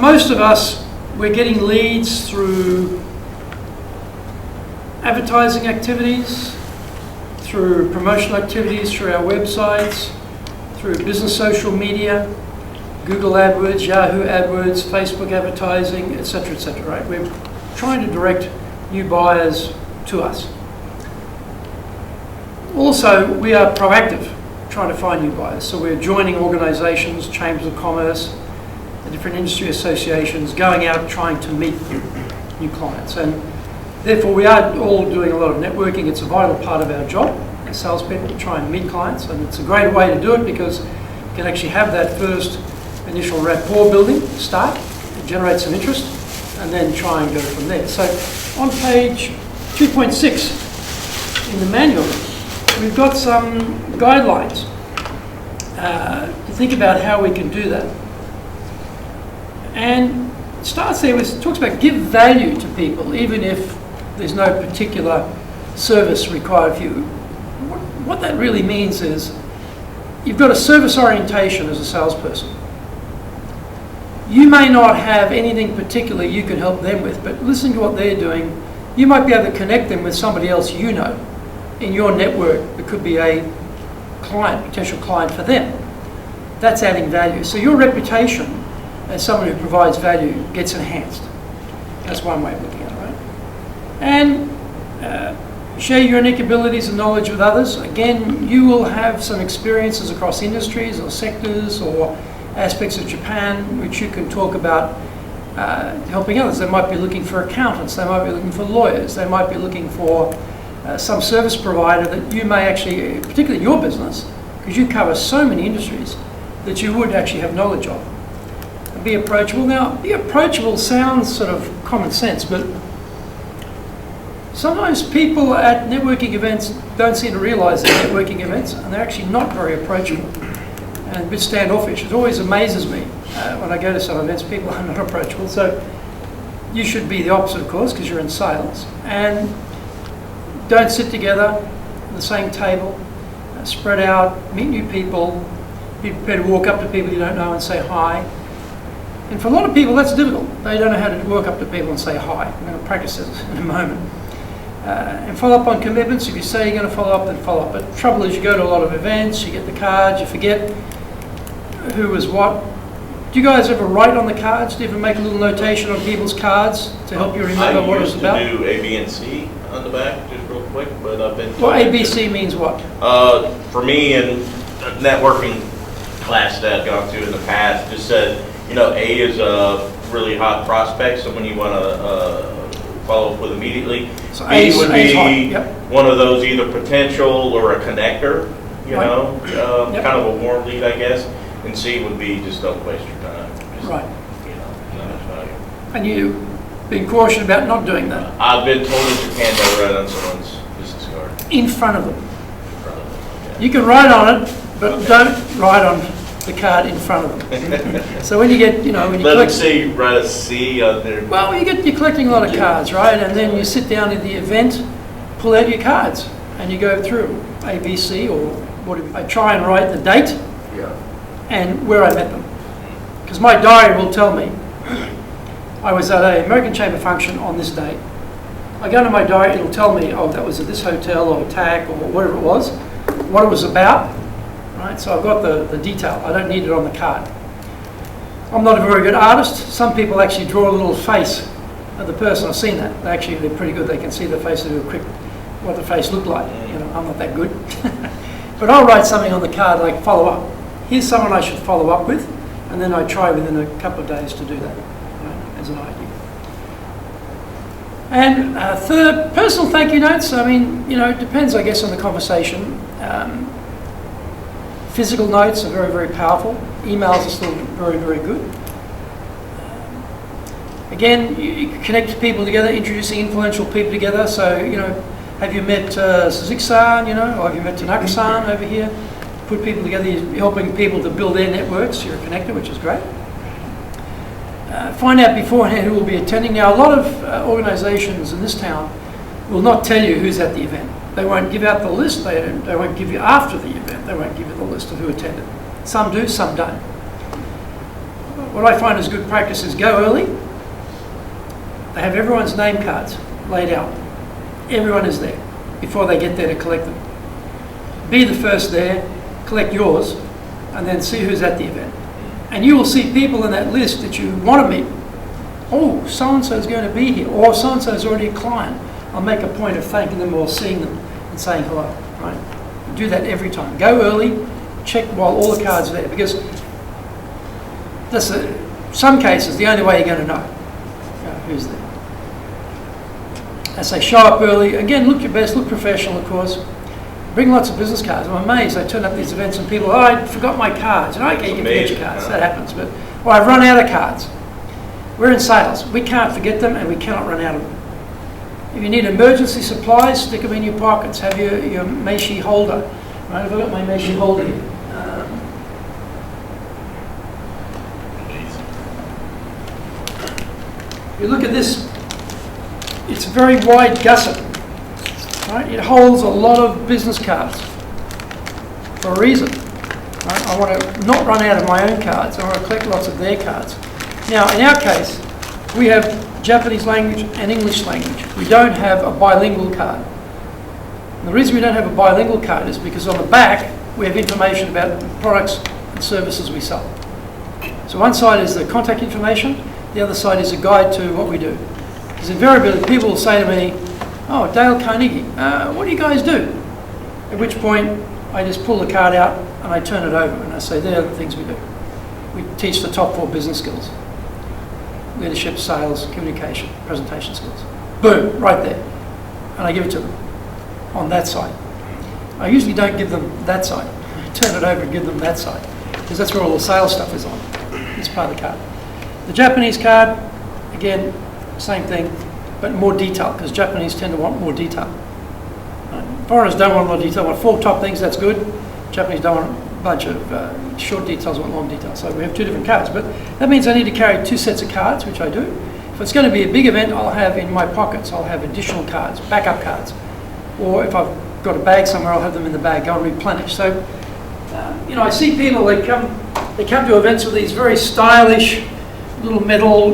most of us, we're getting leads through advertising activities, through promotional activities, through our websites, through business social media, Google AdWords, Yahoo AdWords, Facebook advertising, etc., right? We're trying to direct new buyers to us. Also, we are proactive, trying to find new buyers. So we're joining organizations, chambers of commerce, the different industry associations, going out trying to meet new clients. And therefore, we are all doing a lot of networking. It's a vital part of our job as salespeople to try and meet clients. And it's a great way to do it because you can actually have that first initial rapport building start, generate some interest, and then try and go from there. So on page 2.6 in the manual, we've got some guidelines to think about how we can do that. And it starts there with, it talks about give value to people, even if there's no particular service required for you. What that really means is you've got a service orientation as a salesperson. You may not have anything particular you can help them with, but listen to what they're doing. You might be able to connect them with somebody else you know in your network that could be a client, potential client for them. That's adding value. So your reputation as someone who provides value gets enhanced. That's one way of looking at it, right? And share your unique abilities and knowledge with others. Again, you will have some experiences across industries or sectors or aspects of Japan which you can talk about helping others. They might be looking for accountants, they might be looking for lawyers, they might be looking for some service provider that you may actually, particularly your business, because you cover so many industries, that you would actually have knowledge of. Be approachable. Now, be approachable sounds sort of common sense, but sometimes people at networking events don't seem to realise they're networking events, and they're actually not very approachable and a bit standoffish. It always amazes me when I go to some events, people are not approachable. So you should be the opposite, of course, because you're in sales. And don't sit together at the same table. Spread out, meet new people. Be prepared to walk up to people you don't know and say hi. And for a lot of people, that's difficult. They don't know how to walk up to people and say hi. I'm going to practice this in a moment. And follow up on commitments. If you say you're going to follow up, then follow up. But the trouble is you go to a lot of events, you get the cards, you forget who was what. Do you guys ever write on the cards? Do you ever make a little notation on people's cards to help you remember what it was about? I used to do A, B, and C on the back, just real quick, but I've been... Well, A, B, C means what? For me, in a networking class that I've gone to in the past, just said, you know, A is a really hot prospect, someone you want to follow up with immediately. So B would be yep. one of those either potential or a connector, you Right. know, Yep. kind of a warm lead, I guess. And C would be just don't waste your time. Just, Right. You know, not much value. And you being cautious about not doing that. I've been told in Japan to write on someone's business card In front of them. in front of them. Okay. You can write on it, but don't write on the card in front of them. So when you get, when you Let them collect, see, write a C on there. well, you're collecting a lot of cards, right? And then you sit down at the event, pull out your cards, and you go through A, B, C, or whatever. I try and write the date Yeah. and where I met them, because my diary will tell me I was at an American Chamber function on this date. I go to my diary, it'll tell me, oh, that was at this hotel or TAC or whatever it was, what it was about. Right, so I've got the detail. I don't need it on the card. I'm not a very good artist. Some people actually draw a little face of the person. I've seen that. They're pretty good. They can see the face and do a quick what the face looked like. I'm not that good. But I'll write something on the card like follow up. Here's someone I should follow up with, and then I try within a couple of days to do that, right, as an idea. And third, personal thank you notes. I mean, it depends, I guess, on the conversation. Physical notes are very, very powerful. Emails are still very, very good. Again, you connect people together, introducing influential people together. So, have you met Suzuki-san, or have you met Tanaka-san over here? Put people together, you're helping people to build their networks. You're a connector, which is great. Find out beforehand who will be attending. Now, a lot of organizations in this town will not tell you who's at the event. They won't give out the list. They won't give you after the event. They won't give you the list of who attended. Some do, some don't. what I find is good practice is go early. They have everyone's name cards laid out. Everyone is there before they get there to collect them. Be the first there, collect yours, and then see who's at the event. And you will see people in that list that you want to meet. Oh, so-and-so is going to be here, or so-and-so is already a client. I'll make a point of thanking them or seeing them and saying hello, right? Do that every time. Go early, check while all the cards are there, because that's some cases the only way you're going to know who's there. I say show up early. Again, look your best, look professional, of course. Bring lots of business cards. I'm amazed. I turn up these events and people, I forgot my cards. And okay, you can forget your cards. That happens. But I've run out of cards. We're in sales. We can't forget them and we cannot run out of them. If you need emergency supplies, stick them in your pockets. Have your Meishi holder. Right? I've got my Meishi holder here. You look at this. It's a very wide gusset. Right? It holds a lot of business cards for a reason. Right? I want to not run out of my own cards. I want to collect lots of their cards. Now, in our case, we have Japanese language and English language. We don't have a bilingual card. And the reason we don't have a bilingual card is because on the back, we have information about the products and services we sell. So one side is the contact information, the other side is a guide to what we do. Because invariably, people will say to me, oh, Dale Carnegie, what do you guys do? At which point, I just pull the card out and I turn it over and I say, there are the things we do. We teach the top 4 business skills. Leadership, sales, communication, presentation skills. Boom, right there. And I give it to them on that side. I usually don't give them that side. I turn it over and give them that side because that's where all the sales stuff is on. It's part of the card. The Japanese card, again, same thing, but more detail, because Japanese tend to want more detail. Right? Foreigners don't want more detail, want 4 top things, that's good. Japanese don't want a bunch of short details, want long details. So we have 2 different cards, but that means I need to carry 2 sets of cards, which I do. If it's going to be a big event, I'll have in my pockets, I'll have additional cards, backup cards. Or if I've got a bag somewhere, I'll have them in the bag, go and replenish. So, I see people, they come to events with these very stylish little metal,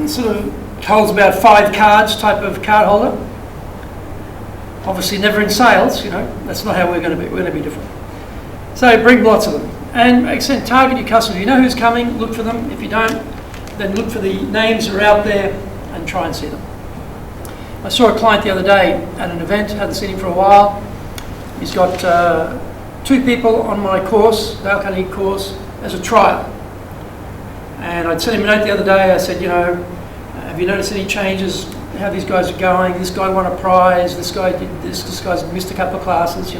sort of holds about 5 cards type of card holder. Obviously never in sales, that's not how we're going to be. We're going to be different. So bring lots of them. And extend, target your customers. You know who's coming, look for them. If you don't, then look for the names that are out there and try and see them. I saw a client the other day at an event, hadn't seen him for a while. He's got 2 people on my course, Dale Carnegie course, as a trial. And I'd sent him a note the other day. I said, have you noticed any changes, how these guys are going? This guy won a prize, this guy did this guy's missed a couple of classes,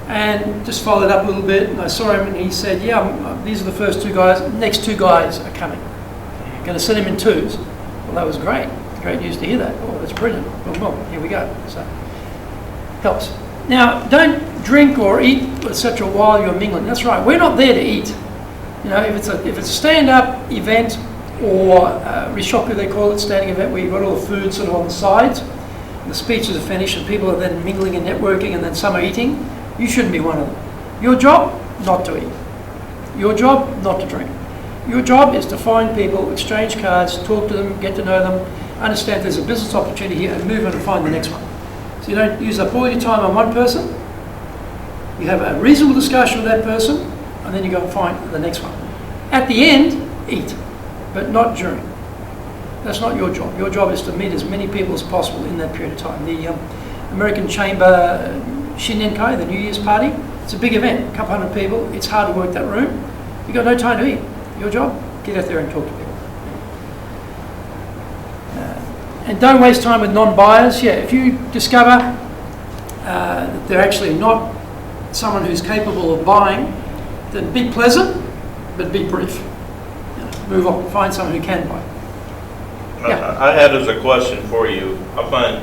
And just followed up a little bit, and I saw him and he said, these are the first 2 guys, next 2 guys are coming. I'm going to send him in 2s. Well, that was great. Great news to hear that. Oh, that's brilliant. Well, here we go. So, helps. Now, don't drink or eat, etc. while you're mingling. That's right. We're not there to eat. If it's a stand-up event or rishoku, they call it, standing event, where you've got all the food sort of on the sides, and the speeches are finished, and people are then mingling and networking, and then some are eating, you shouldn't be one of them. Your job, not to eat. Your job, not to drink. Your job is to find people, exchange cards, talk to them, get to know them, understand there's a business opportunity here, and move on and find the next one. So you don't use up all your time on one person. You have a reasonable discussion with that person, and then you go and find the next one. At the end, eat, but not during. That's not your job. Your job is to meet as many people as possible in that period of time. The American Chamber Shinenkai, the New Year's party, it's a big event, a couple hundred people. It's hard to work that room. You've got no time to eat. Your job, get out there and talk to people. And don't waste time with non-buyers. If you discover that they're actually not someone who's capable of buying, then be pleasant, but be brief. Move on. Find someone who can buy. I had as a question for you. I find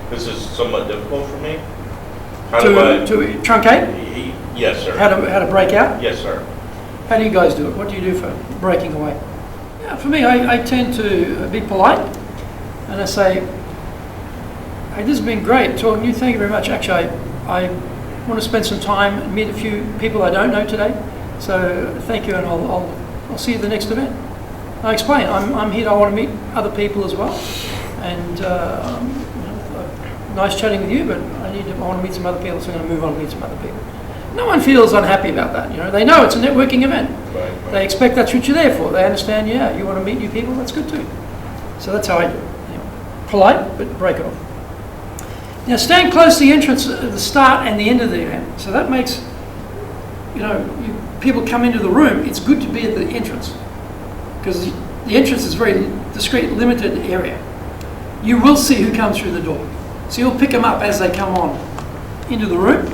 this is somewhat difficult for me. To truncate? Yes, sir. How to break out? Yes, sir. How do you guys do it? What do you do for breaking away? For me, I tend to be polite, and I say, hey, this has been great talking to you. Thank you very much. Actually, I want to spend some time and meet a few people I don't know today. So thank you, and I'll I'll see you at the next event. I explain, I'm here, I want to meet other people as well. And nice chatting with you, but I want to meet some other people, so I'm going to move on and meet some other people. No one feels unhappy about that. They know it's a networking event. Right. They expect that's what you're there for. They understand, you want to meet new people, that's good too. So that's how I do it. Polite, but break it off. Now, stand close to the entrance at the start and the end of the event. So that makes, people come into the room, it's good to be at the entrance. Because the entrance is a very discreet, limited area. You will see who comes through the door. So you'll pick them up as they come on into the room.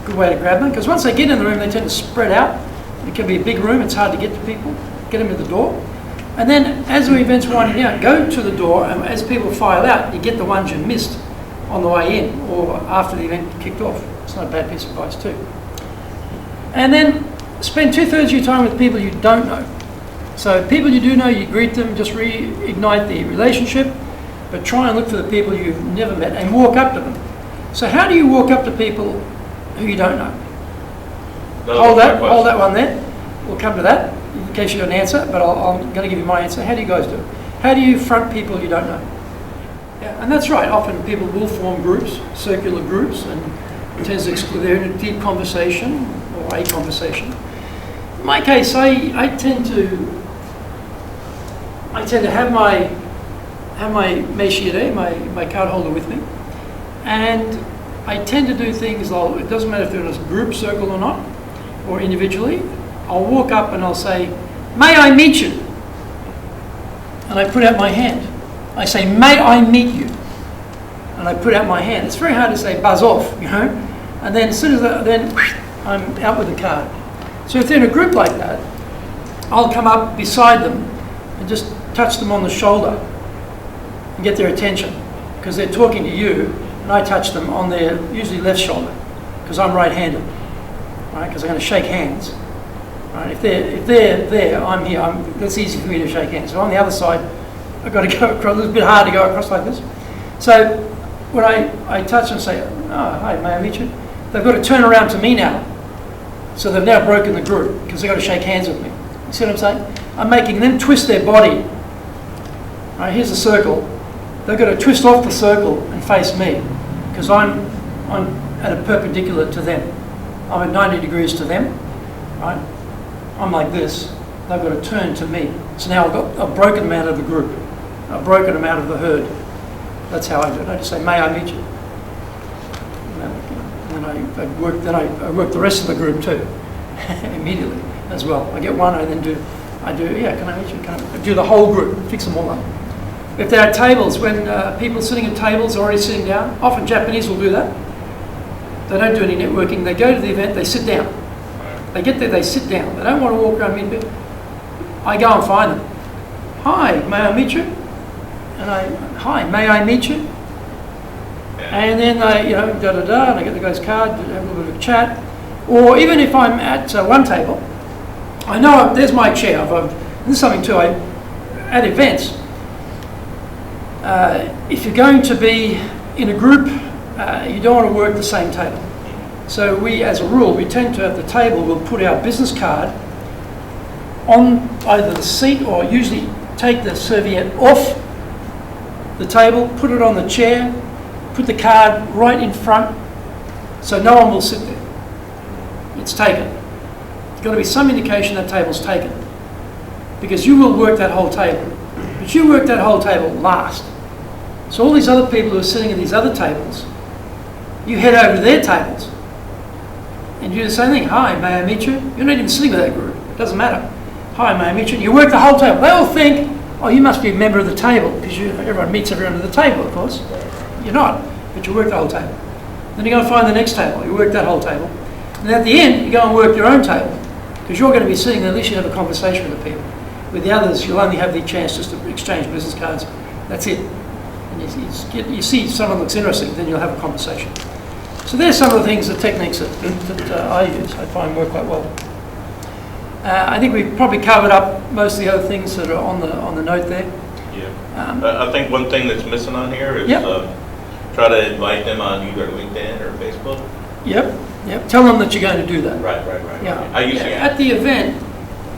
Good way to grab them, because once they get in the room, they tend to spread out. It can be a big room, it's hard to get to people. Get them to the door. And then as the event's winding down, go to the door, and as people file out, you get the ones you missed on the way in or after the event kicked off. It's not a bad piece of advice too. And then spend 2/3 of your time with people you don't know. So people you do know, you greet them, just reignite the relationship, but try and look for the people you've never met and walk up to them. So how do you walk up to people who you don't know? Hold that one there. We'll come to that in case you got an answer, but I'm going to give you my answer. How do you guys do it? How do you front people you don't know? Yeah, and that's right. Often people will form groups, circular groups, and it tends to exclude. They're in a deep conversation or a conversation. In my case, I tend to have my méchier, my card holder with me, and I tend to do things. It doesn't matter if they're in a group circle or not, or individually. I'll walk up and I'll say, "May I meet you?" And I put out my hand. I say, "May I meet you?" And I put out my hand. It's very hard to say "buzz off," And then as soon as I'm out with the card. So if they're in a group like that, I'll come up beside them and just touch them on the shoulder and get their attention, because they're talking to you, and I touch them on their usually left shoulder, because I'm right-handed, right? Because I'm going to shake hands. Right? If they're there, I'm here. That's easy for me to shake hands. So on the other side, I've got to go across. It's a bit hard to go across like this. So when I touch and say, "Oh, hi, may I meet you?" They've got to turn around to me now. So they've now broken the group because they've got to shake hands with me. You see what I'm saying? I'm making them twist their body. All right, here's a circle. They've got to twist off the circle and face me, because I'm at a perpendicular to them. I'm at 90 degrees to them. Right? I'm like this. They've got to turn to me. So now I've broken them out of the group. I've broken them out of the herd. That's how I do it. I just say, "May I meet you?" And then I work the rest of the group too, immediately as well. I get one, I then can I meet you? Can I do the whole group, fix them all up. If they're at tables, when people sitting at tables are already sitting down, often Japanese will do that. They don't do any networking. They go to the event, they sit down. They get there, they sit down. They don't want to walk around meet people. I go and find them. "Hi, may I meet you?" And "Hi, may I meet you?" And then and I get the guy's card, have a little bit of a chat. Or even if I'm at one table, I know there's my chair. This is something too. At events, if you're going to be in a group, you don't want to work the same table. So we, as a rule, we tend to, at the table, we'll put our business card on either the seat, or usually take the serviette off the table, put it on the chair, put the card right in front, so no one will sit there. It's taken. There's got to be some indication that table's taken, because you will work that whole table. But you work that whole table last. So all these other people who are sitting at these other tables, you head over to their tables and you do the same thing. "Hi, may I meet you?" You're not even sitting with that group. It doesn't matter. "Hi, may I meet you?" You work the whole table. They all think, "Oh, you must be a member of the table," because everyone meets everyone at the table, of course. You're not, but you work the whole table. Then you go and find the next table. You work that whole table. And at the end, you go and work your own table, because you're going to be sitting there, at least you have a conversation with the people. With the others, you'll only have the chance just to exchange business cards. That's it. And you see someone looks interesting, then you'll have a conversation. So there's some of the things, the techniques that I use, I find work quite well. I think we've probably covered up most of the other things that are on the note there. Yeah. I think one thing that's missing on here is try to invite them on either LinkedIn or Facebook. Yep. Tell them that you're going to do that. Right. Yeah. I usually at the event,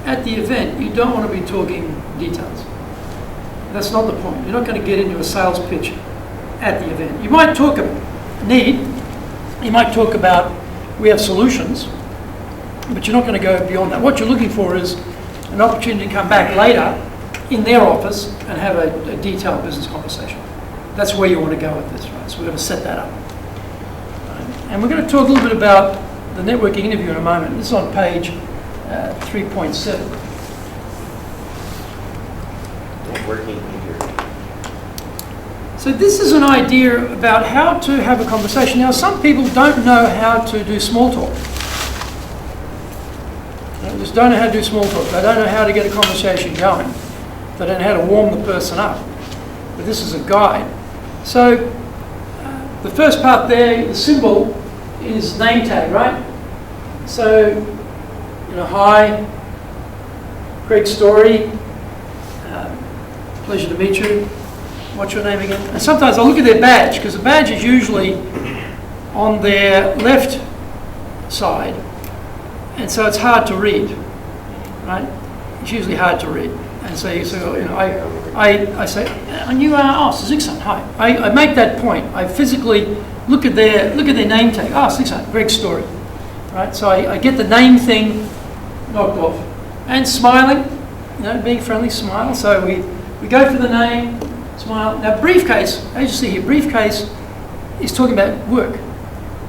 at the event, you don't want to be talking details. That's not the point. You're not going to get into a sales pitch at the event. You might talk about need, you might talk about we have solutions, but you're not going to go beyond that. What you're looking for is an opportunity to come back later in their office and have a detailed business conversation. That's where you want to go with this, right? So we're going to set that up. And we're going to talk a little bit about the networking interview in a moment. This is on page 3.7. Networking interview. So this is an idea about how to have a conversation. Now, some people don't know how to do small talk. They just don't know how to do small talk. They don't know how to get a conversation going. They don't know how to warm the person up. But this is a guide. So the first part there, the symbol, is name tag, right? So, hi, Greg Story, pleasure to meet you. What's your name again? And sometimes I'll look at their badge, because the badge is usually on their left side, and so it's hard to read, right? It's usually hard to read. And so, I say, and you are, Suzixon, hi. I make that point. I physically look at their name tag. Suzixon, Greg Story, right? So I get the name thing knocked off, and smiling, being friendly, smile. So we go for the name, smile. Now briefcase, as you see here, briefcase is talking about work.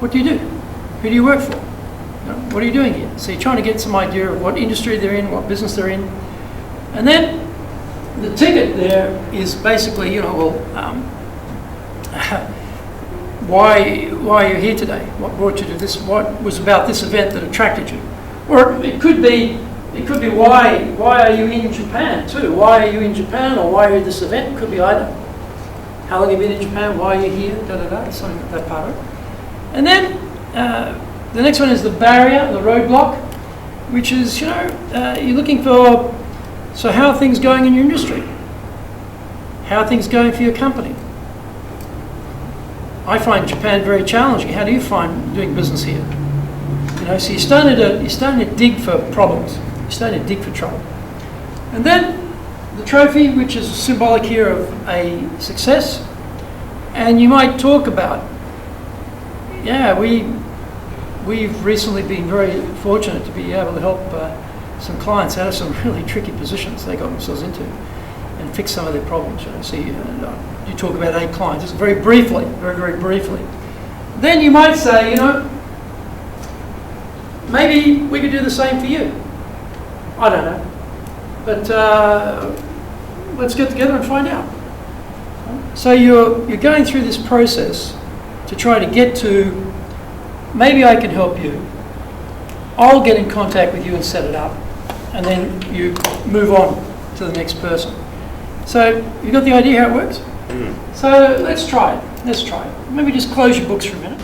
What do you do? Who do you work for? What are you doing here? So you're trying to get some idea of what industry they're in, what business they're in. And then the ticket there is basically, why are you here today? What brought you to this? What was about this event that attracted you? Or it could be why are you in Japan too? Why are you in Japan, or why are you at this event? It could be either. How long have you been in Japan? Why are you here? Something like that part of it. And then the next one is the barrier, the roadblock, which is you're looking for. So how are things going in your industry? How are things going for your company? I find Japan very challenging. How do you find doing business here? So you're starting to dig for problems. You're starting to dig for trouble. And then the trophy, which is symbolic here of a success. And you might talk about, we've recently been very fortunate to be able to help some clients out of some really tricky positions they got themselves into and fix some of their problems. So you talk about 8 clients, just very briefly, very, very briefly. Then you might say, maybe we could do the same for you. I don't know. But let's get together and find out. So you're going through this process to try to get to, maybe I can help you. I'll get in contact with you and set it up. And then you move on to the next person. So you got the idea how it works? So let's try it. Maybe just close your books for a minute.